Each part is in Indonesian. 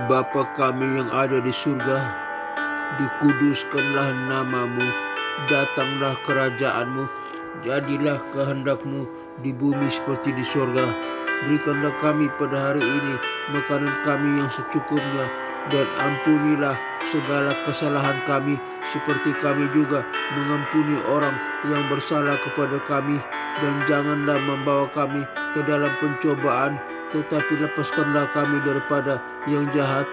Bapa kami yang ada di surga, dikuduskanlah namamu, datanglah kerajaanmu, jadilah kehendakmu di bumi seperti di surga. Berikanlah kami pada hari ini makanan kami yang secukupnya, dan ampunilah segala kesalahan kami seperti kami juga mengampuni orang yang bersalah kepada kami, dan janganlah membawa kami ke dalam pencobaan, tetapi lepaskanlah kami daripada yang jahat,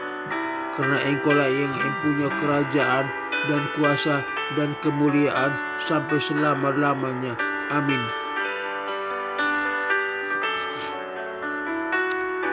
karena Engkaulah yang punya kerajaan dan kuasa dan kemuliaan sampai selama-lamanya. Amin.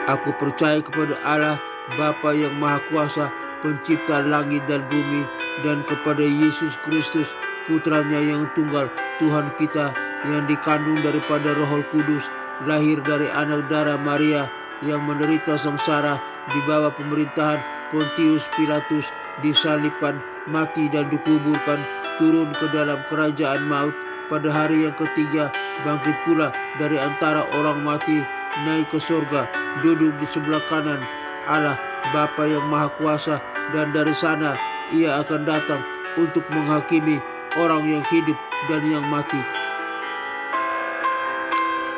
Aku percaya kepada Allah, Bapa yang Maha Kuasa, pencipta langit dan bumi, dan kepada Yesus Kristus, putranya yang tunggal, Tuhan kita, yang dikandung daripada Roh Kudus, lahir dari anak darah Maria, yang menderita sengsara di bawah pemerintahan Pontius Pilatus, disalibkan, mati dan dikuburkan, turun ke dalam kerajaan maut, pada hari yang ketiga bangkit pula dari antara orang mati, naik ke surga, duduk di sebelah kanan Allah Bapa yang Maha Kuasa, dan dari sana Ia akan datang untuk menghakimi orang yang hidup dan yang mati.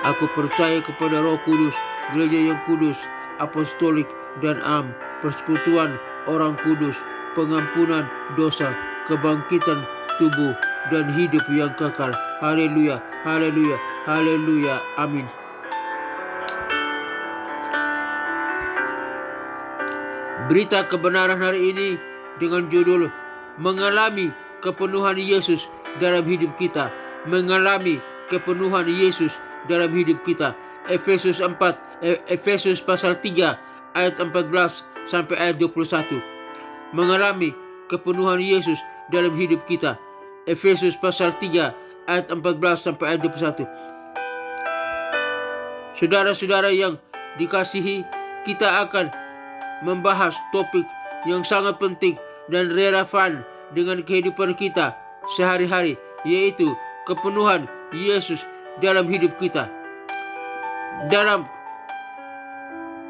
Aku percaya kepada Roh Kudus, gereja yang kudus, apostolik dan am, persekutuan orang kudus, pengampunan dosa, kebangkitan tubuh, dan hidup yang kekal. Haleluya, haleluya, haleluya, amin. Berita kebenaran hari ini dengan judul Mengalami Kepenuhan Yesus dalam hidup kita. Mengalami kepenuhan Yesus dalam hidup kita. Efesus pasal 3 ayat 14 sampai ayat 21. Mengalami kepenuhan Yesus dalam hidup kita. Efesus pasal 3 ayat 14 sampai ayat 21. Saudara-saudara yang dikasihi, kita akan membahas topik yang sangat penting dan relevan dengan kehidupan kita sehari-hari, yaitu kepenuhan Yesus dalam hidup kita. Dalam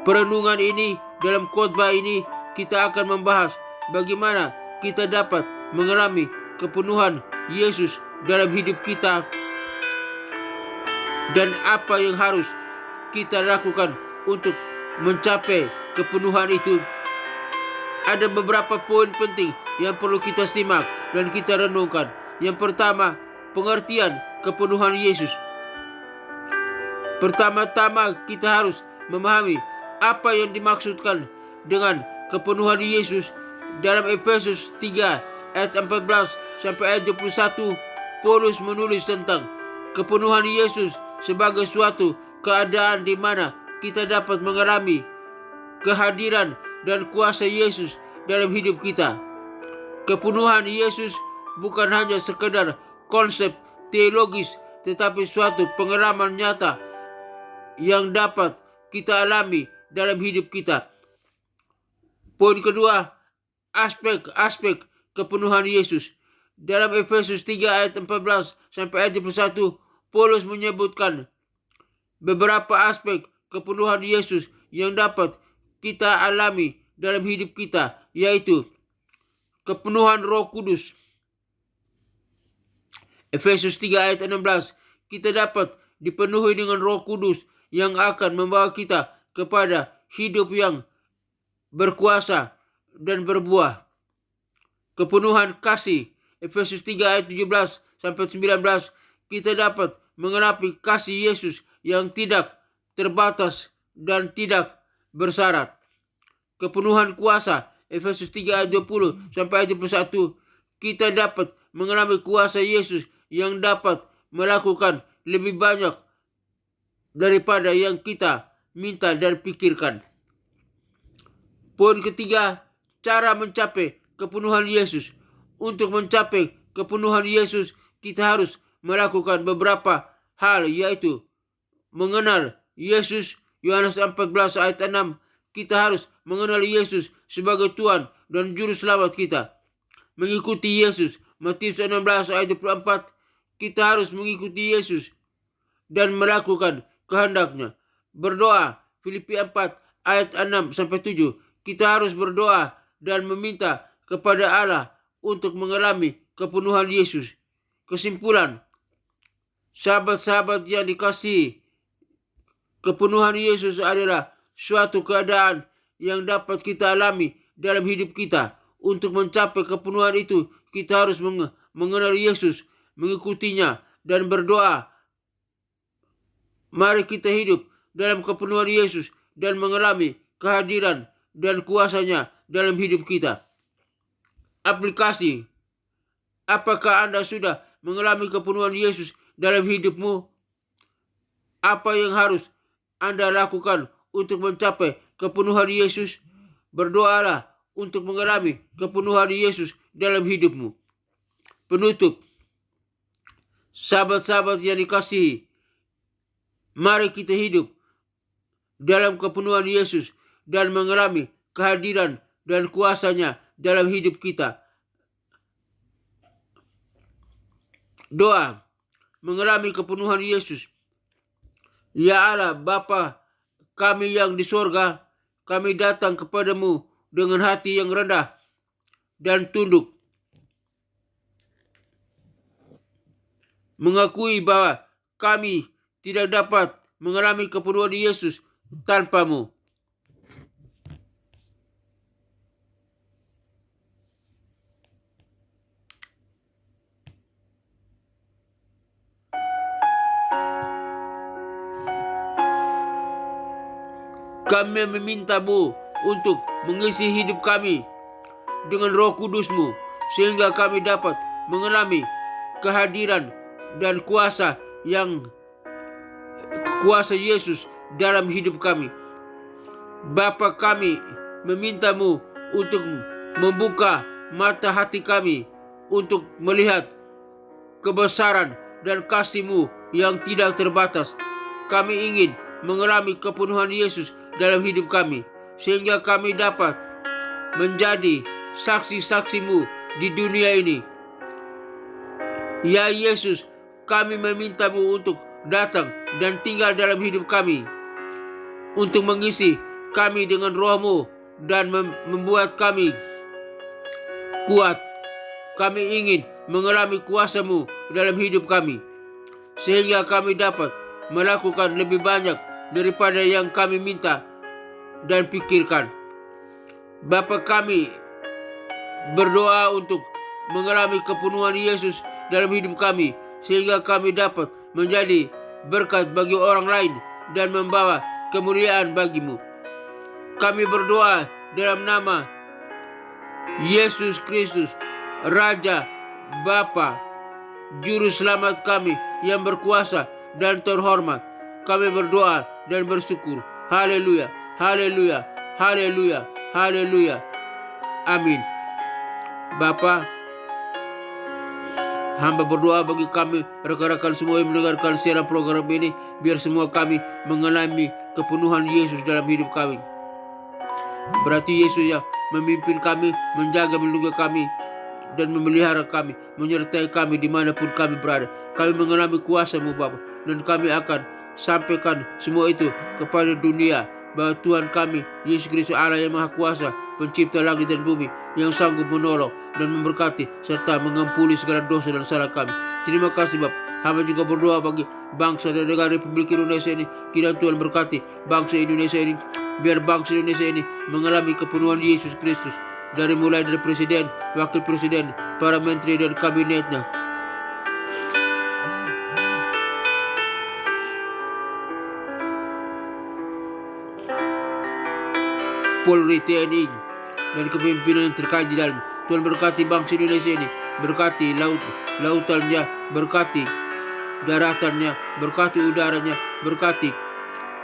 perenungan ini, dalam khotbah ini, kita akan membahas bagaimana kita dapat mengalami kepenuhan Yesus dalam hidup kita dan apa yang harus kita lakukan untuk mencapai kepenuhan itu. Ada beberapa poin penting yang perlu kita simak dan kita renungkan. Yang pertama, pengertian kepenuhan Yesus. Pertama-tama kita harus memahami apa yang dimaksudkan dengan kepenuhan Yesus. Dalam Efesus 3 ayat 14 sampai ayat 21, Paulus menulis tentang kepenuhan Yesus sebagai suatu keadaan di mana kita dapat mengalami kehadiran dan kuasa Yesus dalam hidup kita. Kepenuhan Yesus bukan hanya sekedar konsep teologis, tetapi suatu pengalaman nyata yang dapat kita alami dalam hidup kita. Poin kedua, aspek-aspek kepenuhan Yesus. Dalam Efesus 3 ayat 14 sampai ayat 21, Paulus menyebutkan beberapa aspek kepenuhan Yesus yang dapat kita alami dalam hidup kita, yaitu kepenuhan Roh Kudus. Efesus 3 ayat 16, kita dapat dipenuhi dengan Roh Kudus yang akan membawa kita kepada hidup yang berkuasa dan berbuah. Kepenuhan kasih. Efesus 3 ayat 17 sampai 19, kita dapat mengenapi kasih Yesus yang tidak terbatas dan tidak bersyarat. Kepenuhan kuasa. Efesus 3 ayat 20 sampai ayat 21, kita dapat mengalami kuasa Yesus yang dapat melakukan lebih banyak daripada yang kita minta dan pikirkan. Poin ketiga, cara mencapai kepenuhan Yesus. Untuk mencapai kepenuhan Yesus, kita harus melakukan beberapa hal, yaitu mengenal Yesus. Yohanes 14 ayat 6, kita harus mengenal Yesus sebagai Tuhan dan Juru Selamat kita. Mengikuti Yesus. Matius 16 ayat 24, kita harus mengikuti Yesus dan melakukan kehendaknya. Berdoa. Filipi 4 ayat 6 sampai 7, kita harus berdoa dan meminta kepada Allah untuk mengalami kepenuhan Yesus. Kesimpulan, sahabat-sahabat yang dikasihi, kepenuhan Yesus adalah suatu keadaan yang dapat kita alami dalam hidup kita. Untuk mencapai kepenuhan itu, kita harus mengenal Yesus, mengikutinya, dan berdoa. Mari kita hidup dalam kepenuhan Yesus dan mengalami kehadiran dan kuasanya dalam hidup kita. Aplikasi, apakah Anda sudah mengalami kepenuhan Yesus dalam hidupmu? Apa yang harus Anda lakukan untuk mencapai kepenuhan Yesus? Berdoalah untuk mengalami kepenuhan Yesus dalam hidupmu. Penutup, sahabat-sahabat yang dikasihi, mari kita hidup dalam kepenuhan Yesus dan mengalami kehadiran dan kuasanya dalam hidup kita. Doa, mengalami kepenuhan Yesus. Ya Allah, Bapa kami yang di sorga, kami datang kepadamu dengan hati yang rendah dan tunduk, mengakui bahwa kami tidak dapat mengalami kepenuhan Yesus tanpamu. Kami meminta-Mu untuk mengisi hidup kami dengan Roh Kudus-Mu, sehingga kami dapat mengalami kehadiran dan kuasa Yesus dalam hidup kami. Bapa kami meminta-Mu untuk membuka mata hati kami untuk melihat kebesaran dan kasih-Mu yang tidak terbatas. Kami ingin mengalami kepenuhan Yesus dalam hidup kami, sehingga kami dapat menjadi saksi-saksi-Mu di dunia ini. Ya Yesus, kami meminta-Mu untuk datang dan tinggal dalam hidup kami, untuk mengisi kami dengan Roh-Mu dan membuat kami kuat. Kami ingin mengalami kuasa-Mu dalam hidup kami, sehingga kami dapat melakukan lebih banyak daripada yang kami minta dan pikirkan. Bapa kami berdoa untuk mengalami kepenuhan Yesus dalam hidup kami, sehingga kami dapat menjadi berkat bagi orang lain dan membawa kemuliaan bagi-Mu. Kami berdoa dalam nama Yesus Kristus, Raja, Bapa, Juru Selamat kami yang berkuasa dan terhormat. Kami berdoa dan bersyukur. Haleluya, haleluya, haleluya, haleluya. Amin. Bapa, hamba berdoa bagi kami, rekan-rekan semua yang mendengarkan siaran program ini, biar semua kami mengalami kepenuhan Yesus dalam hidup kami. Berarti Yesus yang memimpin kami, menjaga, melindungi kami, dan memelihara kami, menyertai kami dimanapun kami berada. Kami mengalami kuasa-Mu Bapa, dan kami akan sampaikan semua itu kepada dunia, bahwa Tuhan kami, Yesus Kristus, Allah yang Maha Kuasa, pencipta langit dan bumi, yang sanggup menolong dan memberkati serta mengampuni segala dosa dan salah kami. Terima kasih Bapa. Hamba juga berdoa bagi bangsa dan negara Republik Indonesia ini. Kiranya Tuhan berkati bangsa Indonesia ini, biar bangsa Indonesia ini mengalami kepenuhan Yesus Kristus, mulai dari presiden, wakil presiden, para menteri dan kabinetnya. Polri, TNI, dan kepemimpinan yang terkait di dalam. Tuhan berkati bangsa Indonesia ini, berkati lautannya, berkati daratannya, berkati udaranya, berkati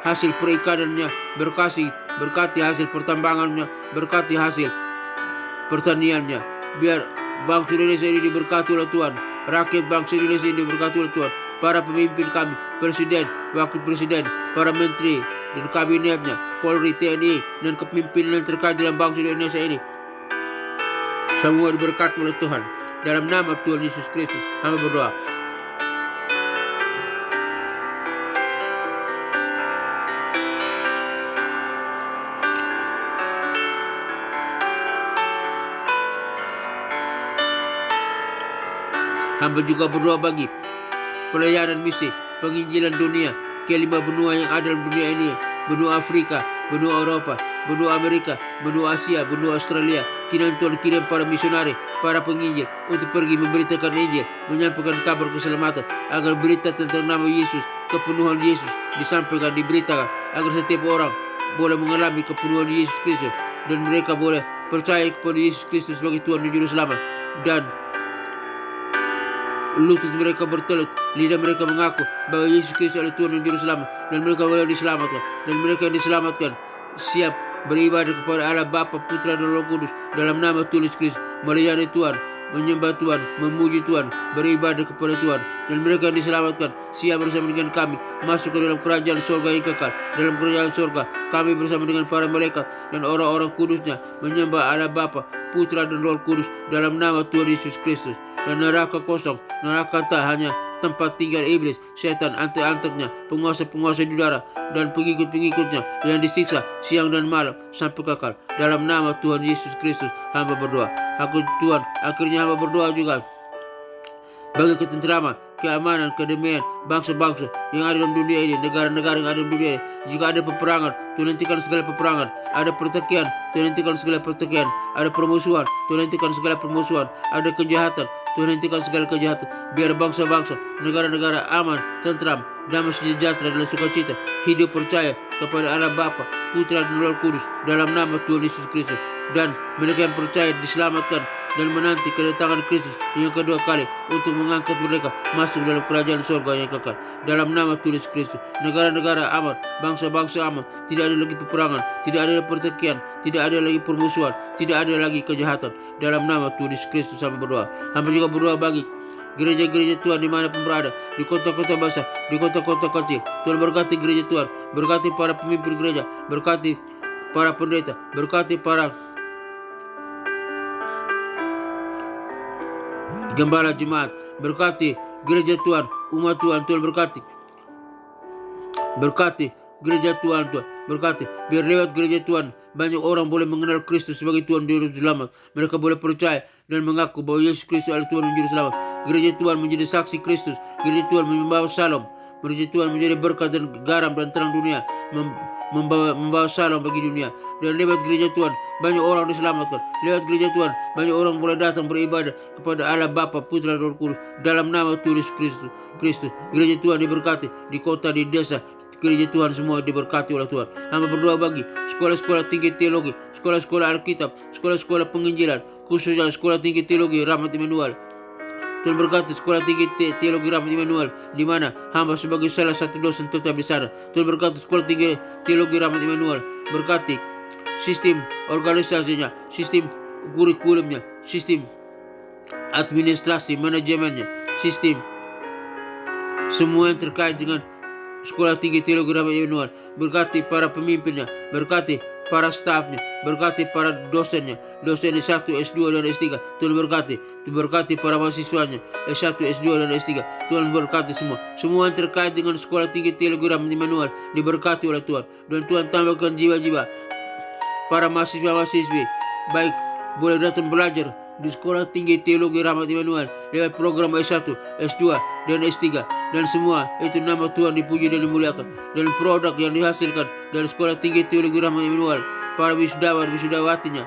hasil perikanannya, berkati hasil pertambangannya, berkati hasil pertaniannya. Biar bangsa Indonesia ini diberkati oleh Tuhan, rakyat bangsa Indonesia ini diberkati oleh Tuhan, para pemimpin kami, presiden, wakil presiden, para menteri dan kabinetnya, Polri, TNI, dan kepemimpinan yang terkait dalam bangsa Indonesia ini, semua diberkati oleh Tuhan. Dalam nama Tuhan Yesus Kristus, hamba berdoa. Hamba juga berdoa bagi pelayanan misi penginjilan dunia ke 5 benua yang ada dalam dunia ini, benua Afrika, benua Eropa, benua Amerika, benua Asia, benua Australia. Kiranya Tuhan kirim para misionari, para penginjil untuk pergi memberitakan Injil, menyampaikan kabar keselamatan, agar berita tentang nama Yesus, kepenuhan Yesus disampaikan, diberitakan, agar setiap orang boleh mengalami kepenuhan Yesus Kristus dan mereka boleh percaya kepada Yesus Kristus sebagai Tuhan dan Juru Selamat, dan lutut mereka bertelut, lidah mereka mengaku bahwa Yesus Kristus adalah Tuhan dan Juru Selamat, dan mereka boleh diselamatkan. Dan mereka yang diselamatkan siap beribadah kepada Allah Bapa, Putra dan Roh Kudus dalam nama Tuhan Yesus Kristus, melayani Tuhan, menyembah Tuhan, memuji Tuhan, beribadah kepada Tuhan. Dan mereka yang diselamatkan siap bersama dengan kami masuk ke dalam kerajaan surga yang kekal. Dalam kerajaan surga kami bersama dengan para malaikat dan orang-orang kudusnya menyembah Allah Bapa, Putra dan Roh Kudus dalam nama Tuhan Yesus Kristus. Dan neraka kosong, neraka tak hanya tempat tinggal iblis, setan, antek-anteknya, penguasa-penguasa di udara, dan pengikut-pengikutnya yang disiksa siang dan malam sampai kekal. Dalam nama Tuhan Yesus Kristus hamba berdoa. Tuhan, akhirnya hamba berdoa juga bagi ketenteraman, keamanan, kedamaian bangsa-bangsa yang ada dalam dunia ini, negara-negara yang ada dalam dunia ini. Jika ada peperangan, Tuhan hentikan segala peperangan. Ada pertikaian, Tuhan hentikan segala pertikaian. Ada permusuhan, Tuhan hentikan segala permusuhan. Ada kejahatan, Tuhan hentikan segala kejahatan. Biar bangsa-bangsa, negara-negara aman, tentram, damai sejahtera dan sukacita, hidup percaya kepada Allah Bapa, Putra dan Roh Kudus dalam nama Tuhan Yesus Kristus. Dan mereka yang percaya diselamatkan dan menanti kedatangan Kristus yang kedua kali untuk mengangkat mereka masuk dalam kerajaan surga yang kekal. Dalam nama Tuhan Yesus Kristus, negara-negara aman, bangsa-bangsa aman, tidak ada lagi peperangan, tidak ada pertikaian, tidak ada lagi permusuhan, tidak ada lagi kejahatan. Dalam nama Tuhan Yesus Kristus hamba berdoa. Hamba juga berdoa bagi gereja-gereja Tuhan dimanapun berada, di kota-kota besar, di kota-kota kecil. Tuhan berkati gereja Tuhan, berkati para pemimpin gereja, berkati para pendeta, berkati para gembala jemaat, berkati gereja Tuhan, umat Tuhan. Tuhan berkati gereja Tuhan, berkati biar lewat gereja Tuhan banyak orang boleh mengenal Kristus sebagai Tuhan dan Juru Selamat. Mereka boleh percaya dan mengaku bahwa Yesus Kristus adalah Tuhan dan Juru Selamat. Gereja Tuhan menjadi saksi Kristus, gereja Tuhan membawa salam, gereja Tuhan menjadi berkat dan garam dan terang dunia, membawa salam bagi dunia. Dan lewat gereja Tuhan banyak orang diselamatkan. Lewat gereja Tuhan banyak orang boleh datang beribadah kepada Allah Bapa, Putra dan Roh Kudus dalam nama Tuhan Yesus Kristus. Gereja Tuhan diberkati di kota, di desa. Gereja Tuhan semua diberkati oleh Tuhan. Hamba berdoa bagi sekolah-sekolah tinggi teologi, sekolah-sekolah Alkitab, sekolah-sekolah penginjilan, khususnya sekolah tinggi teologi Rahmat Immanuel. Tuhan berkati sekolah tinggi teologi Rahmat Immanuel, di mana hamba sebagai salah satu dosen tetap di sana. Tuhan berkati sekolah tinggi teologi Rahmat Immanuel, berkati sistem organisasinya, sistem kurikulumnya, sistem administrasi manajemennya, sistem semua yang terkait dengan sekolah tinggi teologi Rahmat Immanuel. Berkati para pemimpinnya, berkati para stafnya, berkati para dosennya, dosen S1, S2 dan S3. Tuhan berkati para mahasiswanya S1, S2 dan S3. Tuhan berkati semua yang terkait dengan sekolah tinggi teologi Rahmat Immanuel diberkati oleh Tuhan. Dan Tuhan tambahkan jiwa-jiwa para mahasiswa-mahasiswi baik boleh datang belajar di sekolah tinggi teologi Rahmat Immanuel lewat program S1, S2 dan S3, dan semua itu nama Tuhan dipuji dan dimuliakan. Dan produk yang dihasilkan dari sekolah tinggi teologi Rahmat Immanuel, para wisudawan wisudawatinya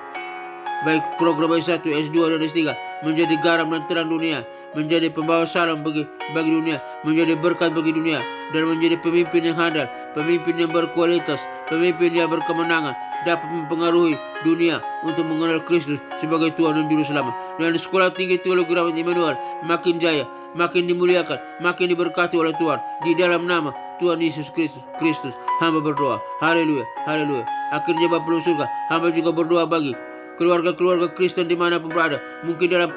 baik program S1, S2 dan S3 menjadi garam dan terang dunia, menjadi pembawa salam bagi dunia, menjadi berkat bagi dunia, dan menjadi pemimpin yang handal, pemimpin yang berkualitas, pemimpin yang berkemenangan, dapat mempengaruhi dunia untuk mengenal Kristus sebagai Tuhan dan Juru Selamat. Dan sekolah tinggi teologi Rahmat Immanuel makin jaya, makin dimuliakan, makin diberkati oleh Tuhan di dalam nama Tuhan Yesus Kristus. Hamba berdoa. Haleluya, haleluya. Akhirnya Bapa dalam surga, hamba juga berdoa bagi keluarga-keluarga Kristen dimanapun berada, mungkin dalam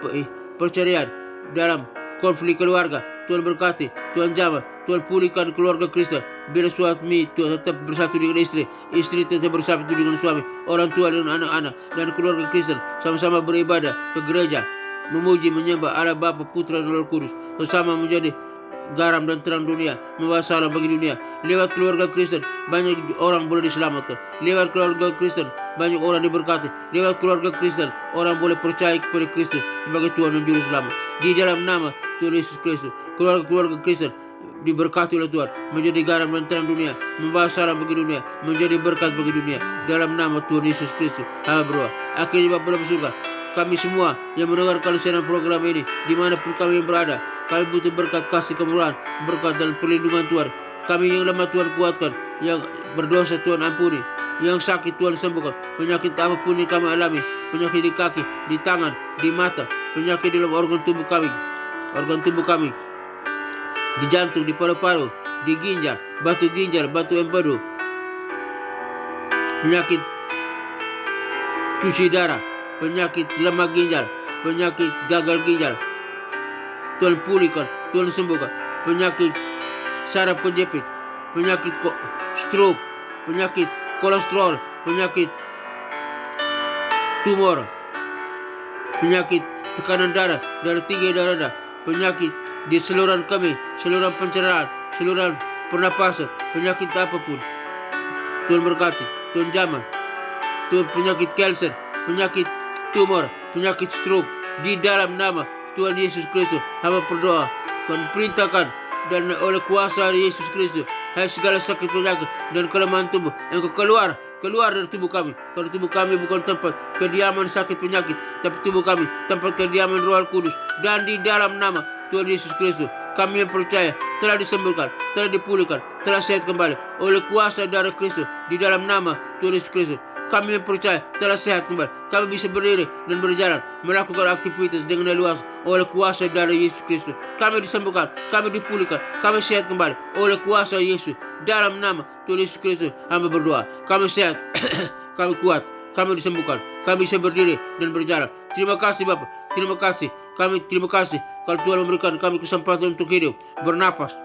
perceraian, dalam konflik keluarga. Tuhan berkati, Tuhan jamah, Tuhan pulihkan keluarga Kristen. Bila suami tetap bersatu dengan istri tetap bersatu dengan suami, orang tua dan anak-anak, dan keluarga Kristen sama-sama beribadah ke gereja, memuji menyembah Allah Bapa, Putra dan Roh Kudus, bersama menjadi garam dan terang dunia, membawa salam bagi dunia. Lewat keluarga Kristen banyak orang boleh diselamatkan. Lewat keluarga Kristen banyak orang diberkati. Lewat keluarga Kristen orang boleh percaya kepada Kristus sebagai Tuhan dan Juru Selamat. Di dalam nama Tuhan Yesus Kristus. Keluarga-keluarga Kristen diberkati oleh Tuhan, menjadi garam dan terang dunia, membawa salam bagi dunia, menjadi berkat bagi dunia. Dalam nama Tuhan Yesus Kristus, hamba berdoa. Akhirnya Bapa dalam surga, kami semua yang mendengarkan siaran program ini, dimanapun kami berada, kami butuh berkat kasih kemurahan, berkat dan perlindungan Tuhan. Kami yang lemah Tuhan kuatkan, yang berdosa Tuhan ampuni, yang sakit Tuhan sembuhkan. Penyakit apapun yang kami alami, penyakit di kaki, di tangan, di mata, penyakit di dalam organ tubuh kami, di jantung, di paru-paru, di ginjal, batu empedu, penyakit cuci darah, penyakit lemah ginjal, penyakit gagal ginjal, Tuhan pulihkan, Tuhan sembuhkan. Penyakit saraf kejepit, penyakit stroke, penyakit kolesterol, penyakit tumor, penyakit tekanan darah tinggi, darah rendah, penyakit di saluran kami, saluran pencernaan, saluran pernapasan, penyakit apapun. Tuhan berkati, Tuhan jamah, Tuhan penyakit kanker, penyakit tumor, penyakit stroke, di dalam nama Tuhan Yesus Kristus, hamba berdoa, Tuhan perintahkan, dan oleh kuasa Yesus Kristus, hai segala sakit penyakit dan kelemahan tubuh, engkau keluar dari tubuh kami. Karena tubuh kami bukan tempat kediaman sakit penyakit, tapi tubuh kami tempat kediaman Roh Kudus. Dan di dalam nama Tuhan Yesus Kristus, kami yang percaya telah disembuhkan, telah dipulihkan, telah sehat kembali oleh kuasa darah Kristus. Di dalam nama Tuhan Yesus Kristus, kami yang percaya telah sehat kembali. Kami bisa berdiri dan berjalan, melakukan aktivitas dengan leluasa oleh kuasa darah Yesus Kristus. Kami disembuhkan, kami dipulihkan, kami sehat kembali oleh kuasa Yesus. Dalam nama Tuhan Yesus Kristus, hamba berdoa. Kami sehat, kami kuat, kami disembuhkan, kami bisa berdiri dan berjalan. Terima kasih Bapak, terima kasih. Kami terima kasih kalau Tuhan memberikan kami kesempatan untuk hidup, bernapas.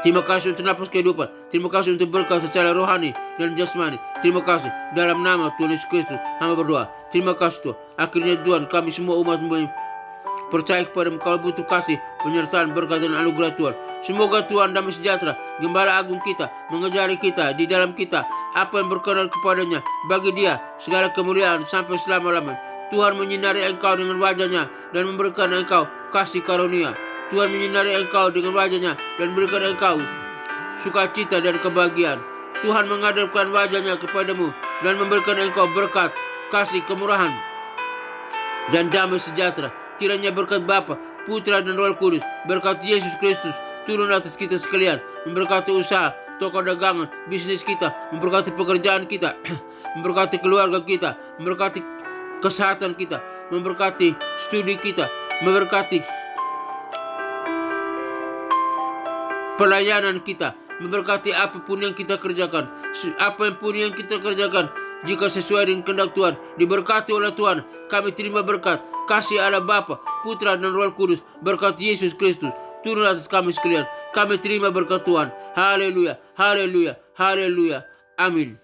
Terima kasih untuk nafas kehidupan. Terima kasih untuk berkat secara rohani dan jasmani. Terima kasih. Dalam nama Tuhan Yesus Kristus, hamba berdoa. Terima kasih Tuhan. Akhirnya Tuhan, kami semua umat percaya kepada-Mu. Kami butuh kasih, penyertaan, berkat dan anugerah Tuhan. Semoga Tuhan damai sejahtera, Gembala Agung kita, mengajari kita, di dalam kita, apa yang berkenan kepadanya. Bagi Dia segala kemuliaan sampai selama-lamanya. Tuhan menyinari engkau dengan wajahnya dan memberikan engkau kasih karunia. Tuhan menyinari engkau dengan wajahnya dan berikan engkau sukacita dan kebahagiaan. Tuhan menghadapkan wajahnya kepadamu dan memberikan engkau berkat, kasih, kemurahan, dan damai sejahtera. Kiranya berkat Bapa, Putra dan Roh Kudus, berkat Yesus Kristus turun atas kita sekalian, memberkati usaha, toko dagangan, bisnis kita, memberkati pekerjaan kita, memberkati keluarga kita, memberkati kesehatan kita, memberkati studi kita, memberkati pelayanan kita, memberkati apapun yang kita kerjakan. Apapun yang kita kerjakan, jika sesuai dengan kehendak Tuhan, diberkati oleh Tuhan. Kami terima berkat, kasih Allah Bapa, Putra dan Roh Kudus, berkat Yesus Kristus turun atas kami sekalian. Kami terima berkat Tuhan. Haleluya, haleluya, haleluya. Amin.